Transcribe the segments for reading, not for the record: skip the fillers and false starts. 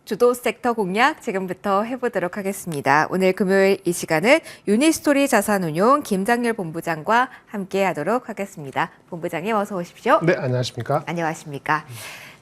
주도 섹터 공략 지금부터 해보도록 하겠습니다. 오늘 금요일 이 시간은 유니스토리 자산운용 김장렬 본부장과 함께 하도록 하겠습니다. 본부장님 어서 오십시오. 네, 안녕하십니까? 안녕하십니까?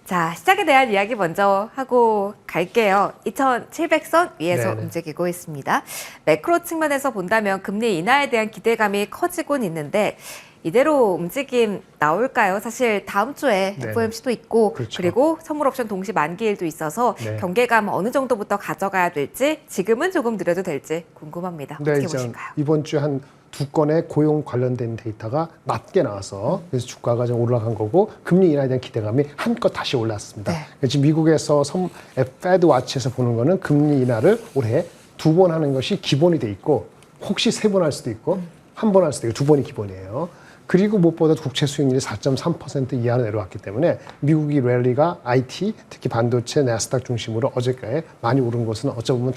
자, 시작에 대한 이야기 먼저 하고 갈게요. 2,700선 위에서 네네. 움직이고 있습니다. 매크로 측면에서 본다면 금리 인하에 대한 기대감이 커지곤 있는데 이대로 움직임 나올까요? 사실 다음 주에 네. FOMC도 있고 그렇죠. 그리고 선물 옵션 동시 만기일도 있어서 네. 경계감 어느 정도부터 가져가야 될지 지금은 조금 느려도 될지 궁금합니다. 네, 어떻게 이제 보실까요? 이번 주에 한 두 건의 고용 관련된 데이터가 낮게 나와서 그래서 주가가 좀 올라간 거고 금리 인하에 대한 기대감이 한껏 다시 올랐습니다. 네. 지금 미국에서 페드 와치에서 보는 거는 금리 인하를 올해 2번 하는 것이 기본이 돼 있고 혹시 3번 할 수도 있고 한 번 할 수도 있고 2번이 기본이에요. 그리고 무엇보다 국채 수익률이 4.3% 이하로 내려왔기 때문에 미국이 랠리가 IT, 특히 반도체, 나스닥 중심으로 어저께 많이 오른 것은 어쩌면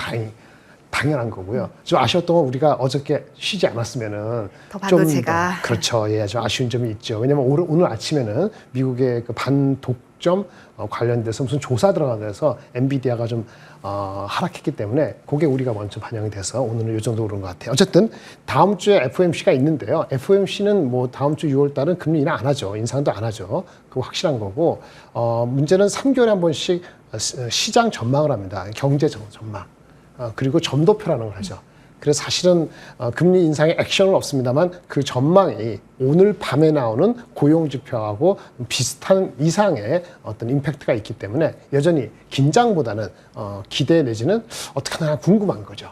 당연한 거고요. 좀 아쉬웠던 건 우리가 어저께 쉬지 않았으면은 더 반도체가. 좀 더, 그렇죠. 예, 좀 아쉬운 점이 있죠. 왜냐면 오늘 아침에는 미국의 그 반독점 관련돼서 무슨 조사 들어가서 엔비디아가 좀 하락했기 때문에 그게 우리가 먼저 반영이 돼서 오늘은 이 정도 오른 것 같아요. 어쨌든 다음 주에 FOMC가 있는데요. FOMC는 뭐 다음 주 6월 달은 금리 인하 안 하죠. 인상도 안 하죠. 그거 확실한 거고 문제는 3개월에 한 번씩 시장 전망을 합니다. 경제 전망. 그리고 점도표라는 걸 하죠. 그래서 사실은 금리 인상의 액션은 없습니다만 그 전망이 오늘 밤에 나오는 고용지표하고 비슷한 이상의 어떤 임팩트가 있기 때문에 여전히 긴장보다는 기대 내지는 어떻게 하나 궁금한 거죠.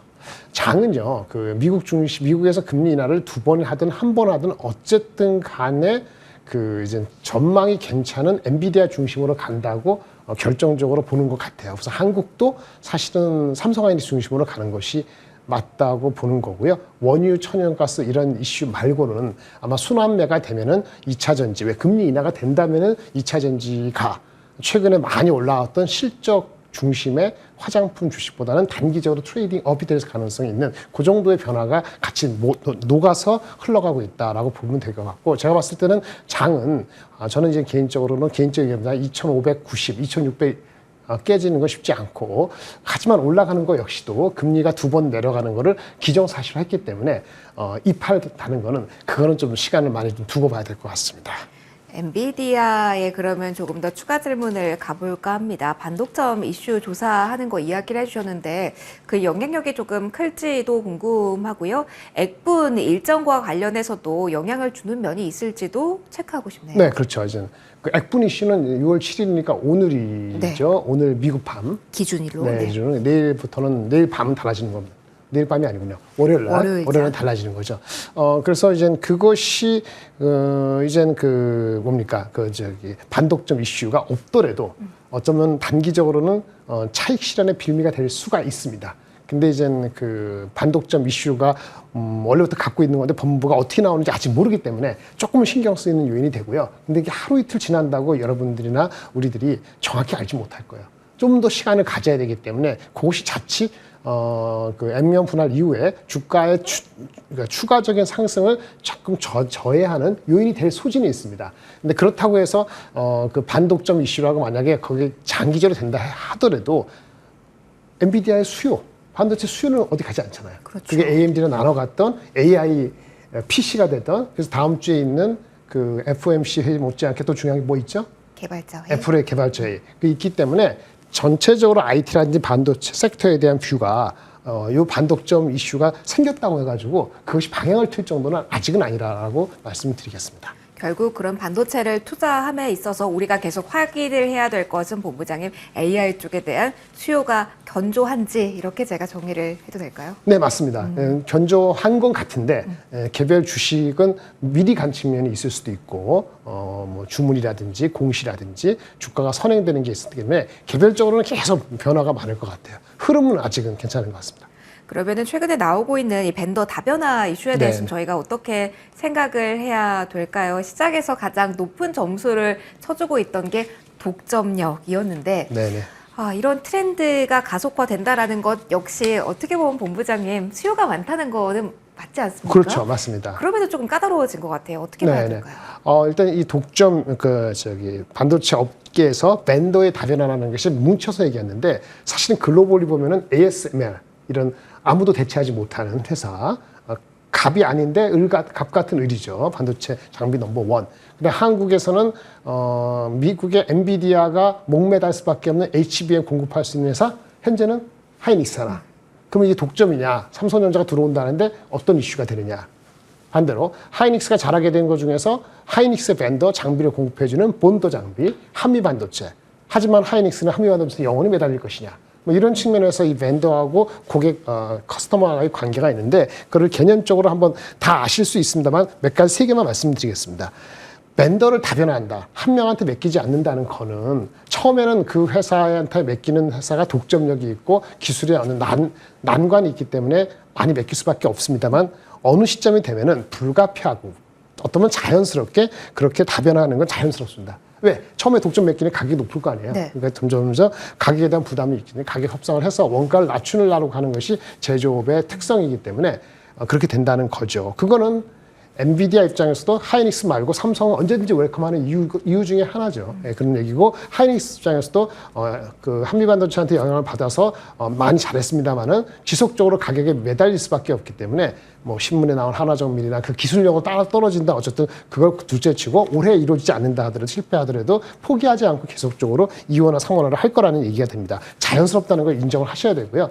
장은요, 그 미국에서 금리 인하를 2번 하든 한 번 하든 어쨌든 간에 그 이제 전망이 괜찮은 엔비디아 중심으로 간다고 결정적으로 보는 것 같아요. 그래서 한국도 사실은 삼성하이닉스 중심으로 가는 것이 맞다고 보는 거고요. 원유, 천연가스 이런 이슈 말고는 아마 순환매가 되면은 2차 전지, 왜 금리 인하가 된다면은 2차 전지가 최근에 많이 올라왔던 실적 중심의 화장품 주식보다는 단기적으로 트레이딩 업이 될 가능성이 있는 그 정도의 변화가 같이 녹아서 흘러가고 있다라고 보면 될 것 같고, 제가 봤을 때는 장은 저는 이제 개인적으로는 개인적인 의견입니다. 2,590, 2,600 깨지는 건 쉽지 않고, 하지만 올라가는 거 역시도 금리가 2번 내려가는 거를 기정사실로 했기 때문에 이팔다는 거는 그거는 좀 시간을 많이 좀 두고 봐야 될 것 같습니다. 엔비디아에 그러면 조금 더 추가 질문을 가볼까 합니다. 반독점 이슈 조사하는 거 이야기를 해주셨는데 그 영향력이 조금 클지도 궁금하고요. 액분 일정과 관련해서도 영향을 주는 면이 있을지도 체크하고 싶네요. 네, 그렇죠. 이제 그 액분 이슈는 6월 7일이니까 오늘이죠. 네. 오늘 미국 밤. 기준일로. 네, 기준은 내일부터는 내일 밤은 달라지는 겁니다. 내일 밤이 아니군요. 월요일은 달라지는 거죠. 그래서 이제 그것이 이젠 그 뭡니까 반독점 이슈가 없더라도 어쩌면 단기적으로는 차익 실현의 빌미가 될 수가 있습니다. 근데 이젠 그 반독점 이슈가 원래부터 갖고 있는 건데 법무부가 어떻게 나오는지 아직 모르기 때문에 조금 신경 쓰이는 요인이 되고요. 근데 이게 하루 이틀 지난다고 여러분들이나 우리들이 정확히 알지 못할 거예요. 좀 더 시간을 가져야 되기 때문에 그것이 자칫 그 액면 분할 이후에 주가의 그러니까 추가적인 상승을 조금 저해하는 요인이 될 소진이 있습니다. 근데 그렇다고 해서 그 반독점 이슈라고 만약에 거기 장기적으로 된다 하더라도 엔비디아의 수요, 반도체 수요는 어디 가지 않잖아요. 그렇죠. 그게 AMD로 나눠 갔던 AI PC가 되던, 그래서 다음 주에 있는 그 FOMC 회의 못지않게 또 중요한 게 뭐 있죠? 개발자 회의. 애플의 개발자 회의. 그 있기 때문에 전체적으로 IT라든지 반도체 섹터에 대한 뷰가 이 반독점 이슈가 생겼다고 해가지고 그것이 방향을 틀 정도는 아직은 아니라고 말씀드리겠습니다. 결국 그런 반도체를 투자함에 있어서 우리가 계속 확인을 해야 될 것은 본부장님 AI 쪽에 대한 수요가 견조한지 이렇게 제가 정리를 해도 될까요? 네, 맞습니다. 견조한 건 같은데 개별 주식은 미리 간 측면이 있을 수도 있고 뭐 주문이라든지 공시라든지 주가가 선행되는 게 있기 때문에 개별적으로는 계속 변화가 많을 것 같아요. 흐름은 아직은 괜찮은 것 같습니다. 그러면은 최근에 나오고 있는 이 벤더 다변화 이슈에 대해서는 네. 저희가 어떻게 생각을 해야 될까요? 시작에서 가장 높은 점수를 쳐주고 있던 게 독점력이었는데 네네. 이런 트렌드가 가속화된다라는 것 역시 어떻게 보면 본부장님 수요가 많다는 거는 맞지 않습니까? 그렇죠, 맞습니다. 그러면서 조금 까다로워진 것 같아요. 어떻게 봐야 될까요? 일단 이 독점 반도체 업계에서 벤더의 다변화라는 것이 뭉쳐서 얘기했는데 사실은 글로벌리 보면은 ASML 이런 아무도 대체하지 못하는 회사. 갑이 아닌데 갑 같은 을이죠. 반도체 장비 넘버 원. 근데 한국에서는 미국의 엔비디아가 목매달 수밖에 없는 HBM 공급할 수 있는 회사 현재는 하이닉스 하나. 그러면 이게 독점이냐? 삼성전자가 들어온다는데 어떤 이슈가 되느냐? 반대로 하이닉스가 잘하게 된 것 중에서 하이닉스 벤더 장비를 공급해주는 본더 장비, 한미 반도체. 하지만 하이닉스는 한미 반도체에 영원히 매달릴 것이냐? 뭐 이런 측면에서 이 벤더하고 고객, 커스터머와의 관계가 있는데 그걸 개념적으로 한번 다 아실 수 있습니다만 몇 가지 세 개만 말씀드리겠습니다. 벤더를 다변화한다. 한 명한테 맡기지 않는다는 거는 처음에는 그 회사한테 맡기는 회사가 독점력이 있고 기술에 어느 난관이 있기 때문에 많이 맡길 수밖에 없습니다만 어느 시점이 되면은 불가피하고 어쩌면 자연스럽게 그렇게 다변화하는 건 자연스럽습니다. 왜? 처음에 독점 맡기는 가격이 높을 거 아니에요. 네. 그러니까 점점 가격에 대한 부담이 있기 때문에 가격 협상을 해서 원가를 낮추려고 하는 것이 제조업의 특성이기 때문에 그렇게 된다는 거죠. 그거는 엔비디아 입장에서도 하이닉스 말고 삼성은 언제든지 웰컴하는 이유 중에 하나죠. 그런 얘기고 하이닉스 입장에서도 그 한미반도체한테 영향을 받아서 많이 잘했습니다만은 지속적으로 가격에 매달릴 수밖에 없기 때문에 뭐 신문에 나온 하나정밀이나 그 기술력으로 따라 떨어진다 어쨌든 그걸 둘째치고 올해 이루어지지 않는다 하더라도 실패하더라도 포기하지 않고 계속적으로 2호나 3호를 할 거라는 얘기가 됩니다. 자연스럽다는 걸 인정을 하셔야 되고요.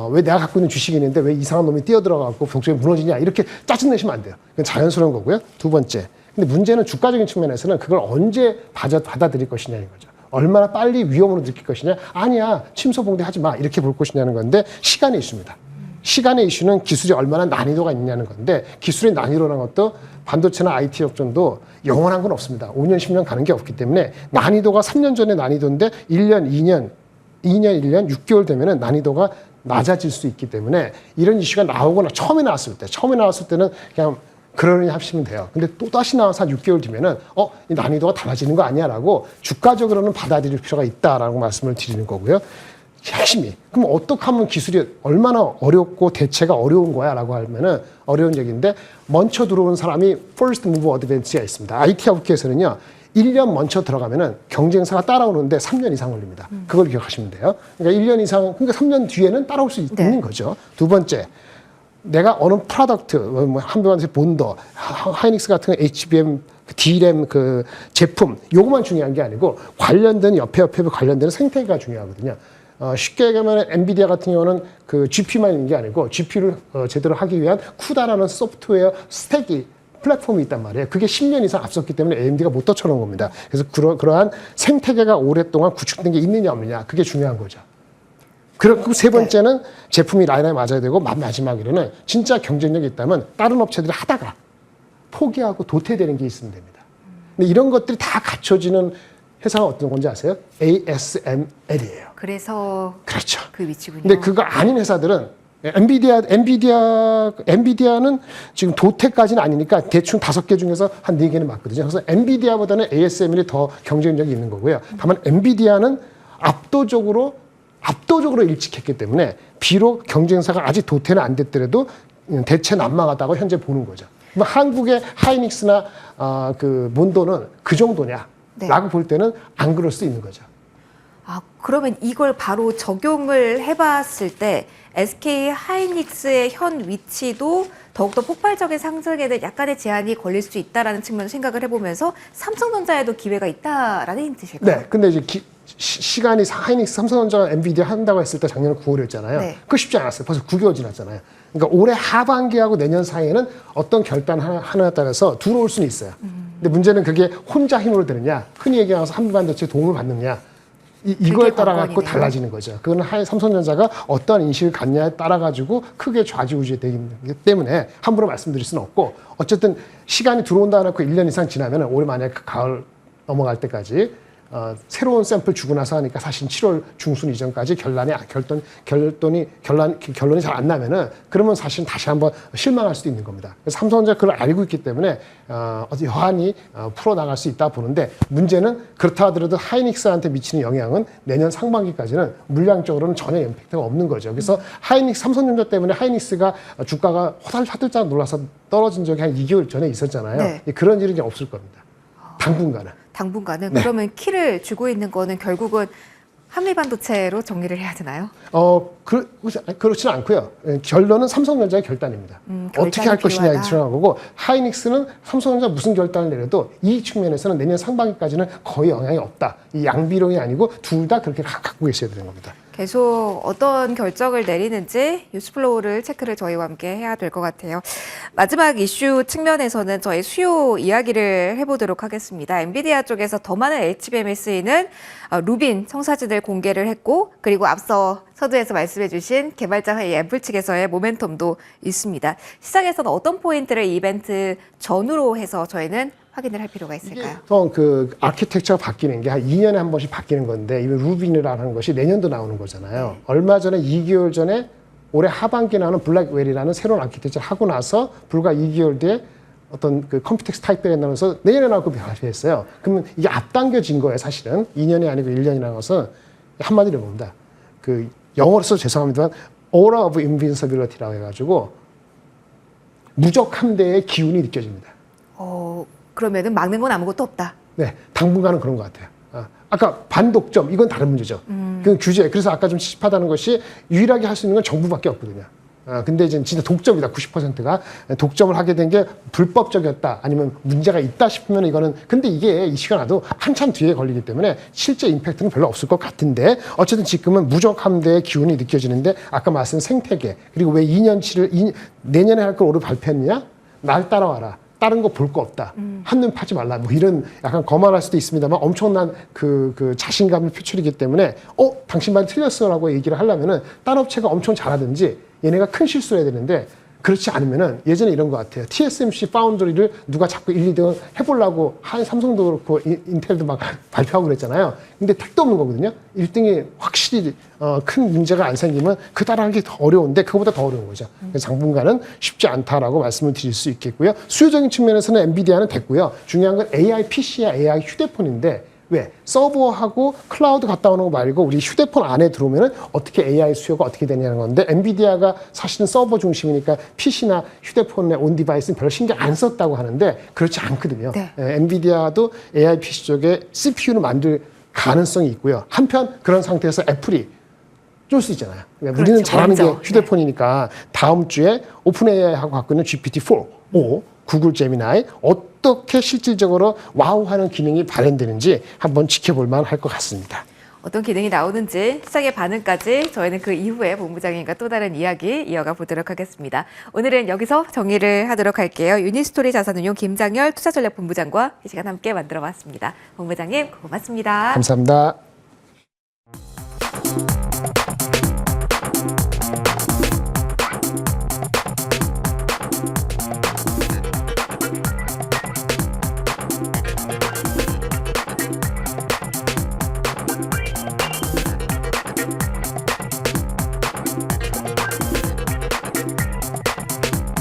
왜 내가 갖고 있는 주식이 있는데 왜 이상한 놈이 뛰어들어가고 병적이 무너지냐 이렇게 짜증내시면 안 돼요. 그건 자연스러운 거고요. 두 번째. 근데 문제는 주가적인 측면에서는 그걸 언제 받아들일 것이냐는 거죠. 얼마나 빨리 위험으로 느낄 것이냐. 아니야. 침소봉대 하지 마. 이렇게 볼 것이냐는 건데 시간의 이슈입니다. 시간의 이슈는 기술이 얼마나 난이도가 있냐는 건데 기술의 난이도라는 것도 반도체나 IT 업종도 영원한 건 없습니다. 5년, 10년 가는 게 없기 때문에 난이도가 3년 전의 난이도인데 1년, 2년, 1년, 6개월 되면은 난이도가 낮아질 수 있기 때문에 이런 이슈가 나오거나 처음에 나왔을 때는 그냥 그러려니 하시면 돼요. 근데 또 다시 나와서 한 6개월 뒤면은 이 난이도가 달라지는 거 아니야라고 주가적으로는 받아들일 필요가 있다라고 말씀을 드리는 거고요. 핵심이 그럼 어떻게 하면 기술이 얼마나 어렵고 대체가 어려운 거야라고 하면은 어려운 얘기인데 먼저 들어온 사람이 first move advantage가 있습니다. IT 업계에서는요. 1년 먼저 들어가면은 경쟁사가 따라오는데 3년 이상 걸립니다. 그걸 기억하시면 돼요. 그러니까 1년 이상, 그러니까 3년 뒤에는 따라올 수 있는 거죠. 두 번째, 내가 어느 프로덕트, 한비반도체 본더, 하이닉스 같은 HBM, D램 그 제품, 요것만 중요한 게 아니고 관련된 옆에 관련되는 생태계가 중요하거든요. 쉽게 얘기하면 엔비디아 같은 경우는 그 GP만 있는 게 아니고 GP를 제대로 하기 위한 쿠다라는 소프트웨어 스택이 플랫폼이 있단 말이에요. 그게 10년 이상 앞섰기 때문에 AMD가 못 떨쳐놓은 겁니다. 그래서 그러한 생태계가 오랫동안 구축된 게 있느냐 없느냐 그게 중요한 거죠. 그리고 세 번째는 제품이 라인에 맞아야 되고 마지막에는 진짜 경쟁력이 있다면 다른 업체들이 하다가 포기하고 도태되는 게 있으면 됩니다. 근데 이런 것들이 다 갖춰지는 회사가 어떤 건지 아세요? ASML이에요. 그래서 그렇죠. 그 위치군요. 근데 그거 아닌 회사들은 엔비디아는 지금 도태까지는 아니니까 대충 5개 중에서 한 4개는 맞거든요. 그래서 엔비디아보다는 ASML이 더 경쟁력이 있는 거고요. 다만 엔비디아는 압도적으로 일찍 했기 때문에 비록 경쟁사가 아직 도태는 안 됐더라도 대체 난망하다고 현재 보는 거죠. 한국의 하이닉스나 그 몬도는 그 정도냐? 라고 볼 때는 안 그럴 수 있는 거죠. 그러면 이걸 바로 적용을 해봤을 때 SK 하이닉스의 현 위치도 더욱더 폭발적인 상승에는 약간의 제한이 걸릴 수 있다라는 측면을 생각을 해보면서 삼성전자에도 기회가 있다라는 힌트실까요? 네, 근데 이제 시간이 하이닉스, 삼성전자가 엔비디아 한다고 했을 때 작년 9월이었잖아요. 네. 그거 쉽지 않았어요. 벌써 9개월 지났잖아요. 그러니까 올해 하반기하고 내년 사이에는 어떤 결단 하나에 따라서 들어올 수는 있어요. 근데 문제는 그게 혼자 힘으로 되느냐, 흔히 얘기해서 한미반도체 도움을 받느냐, 이거에 따라 갖고 달라지는 거죠. 그건 삼성전자가 어떠한 인식을 갖냐에 따라 가지고 크게 좌지우지되기 때문에 함부로 말씀드릴 수는 없고 어쨌든 시간이 들어온다 해놓고 1년 이상 지나면 올해 만약에 가을 넘어갈 때까지 새로운 샘플 주고 나서 하니까 사실 7월 중순 이전까지 결론이 잘 안 나면은 그러면 사실 다시 한번 실망할 수도 있는 겁니다. 그래서 삼성전자 그걸 알고 있기 때문에 여한이 풀어나갈 수 있다 보는데 문제는 그렇다 하더라도 하이닉스한테 미치는 영향은 내년 상반기까지는 물량적으로는 전혀 임팩트가 없는 거죠. 그래서 삼성전자 때문에 하이닉스가 주가가 화들짝 놀라서 떨어진 적이 한 2개월 전에 있었잖아요. 네. 그런 일은 이제 없을 겁니다. 당분간은. 네. 그러면 키를 주고 있는 거는 결국은 한미반도체로 정리를 해야 되나요? 그렇지는 않고요. 결론은 삼성전자의 결단입니다. 어떻게 할 것이냐에 들어간 거고 하이닉스는 삼성전자 무슨 결단을 내려도 이 측면에서는 내년 상반기까지는 거의 영향이 없다. 이 양비론이 아니고 둘 다 그렇게 갖고 계셔야 되는 겁니다. 계속 어떤 결정을 내리는지 뉴스플로우를 체크를 저희와 함께 해야 될 것 같아요. 마지막 이슈 측면에서는 저희 수요 이야기를 해보도록 하겠습니다. 엔비디아 쪽에서 더 많은 HBM에 쓰이는 루빈 청사진을 공개를 했고 그리고 앞서 서두에서 말씀해 주신 개발자 회의 애플 측에서의 모멘텀도 있습니다. 시장에서는 어떤 포인트를 이벤트 전후로 해서 저희는 확인을 할 필요가 있을까요? 보통 그 아키텍처가 바뀌는 게 한 2년에 한 번씩 바뀌는 건데 이 루빈이라는 것이 내년도 나오는 거잖아요. 네. 얼마 전에 2개월 전에 올해 하반기에 나오는 블랙웰이라는 새로운 아키텍처를 하고 나서 불과 2개월 뒤에 어떤 그 컴퓨텍스 타입백에 나와서 내년에 나올 거 발표했어요. 그러면 이게 앞당겨진 거예요, 사실은. 2년이 아니고 1년이라는 것은 한마디로 봅니다. 그 영어로서 죄송합니다만 aura of invincibility라고 해가지고 무적함대의 기운이 느껴집니다. 그러면은 막는 건 아무것도 없다. 네, 당분간은 그런 것 같아요. 아까 반독점, 이건 다른 문제죠. 그 규제. 그래서 아까 좀 찝찝하다는 것이 유일하게 할 수 있는 건 정부밖에 없거든요. 근데 이제 진짜 독점이다. 90%가 독점을 하게 된 게 불법적이었다. 아니면 문제가 있다 싶으면 이거는 근데 이게 이 시간 와도 한참 뒤에 걸리기 때문에 실제 임팩트는 별로 없을 것 같은데 어쨌든 지금은 무적함대의 기운이 느껴지는데 아까 말씀 생태계 그리고 왜 2년치를 내년에 할 걸 올해 발표했느냐? 날 따라와라. 다른 거 볼 거 없다. 한눈 파지 말라. 뭐 이런 약간 거만할 수도 있습니다만 엄청난 그 자신감의 표출이기 때문에 당신 말이 틀렸어라고 얘기를 하려면은 딴 업체가 엄청 잘하든지 얘네가 큰 실수를 해야 되는데 그렇지 않으면은 예전에 이런 것 같아요. TSMC 파운드리를 누가 자꾸 1, 2등 해보려고 삼성도 그렇고 인텔도 막 발표하고 그랬잖아요. 근데 택도 없는 거거든요. 1등이 확실히 큰 문제가 안 생기면 그 따라하는 게 더 어려운데 그거보다 더 어려운 거죠. 그래서 당분간은 쉽지 않다라고 말씀을 드릴 수 있겠고요. 수요적인 측면에서는 엔비디아는 됐고요. 중요한 건 AI PC야 AI 휴대폰인데 왜? 서버하고 클라우드 갔다 오는 거 말고 우리 휴대폰 안에 들어오면은 어떻게 AI 수요가 어떻게 되냐는 건데 엔비디아가 사실은 서버 중심이니까 PC나 휴대폰의 온 디바이스는 별로 신경 안 썼다고 하는데 그렇지 않거든요. 네. 엔비디아도 AI PC 쪽에 CPU를 만들 가능성이 있고요. 한편 그런 상태에서 애플이 쫄 수 있잖아요. 그러니까 그렇죠. 우리는 잘하는 먼저. 게 휴대폰이니까 다음 주에 오픈 AI하고 갖고 있는 GPT-4, 구글 제미나이 어떻게 실질적으로 와우하는 기능이 발현되는지 한번 지켜볼 만할 것 같습니다. 어떤 기능이 나오는지 시장의 반응까지 저희는 그 이후에 본부장님과 또 다른 이야기 이어가 보도록 하겠습니다. 오늘은 여기서 정리를 하도록 할게요. 유니스토리 자산운용 김장열 투자전략본부장과 이 시간 함께 만들어 봤습니다. 본부장님 고맙습니다. 감사합니다.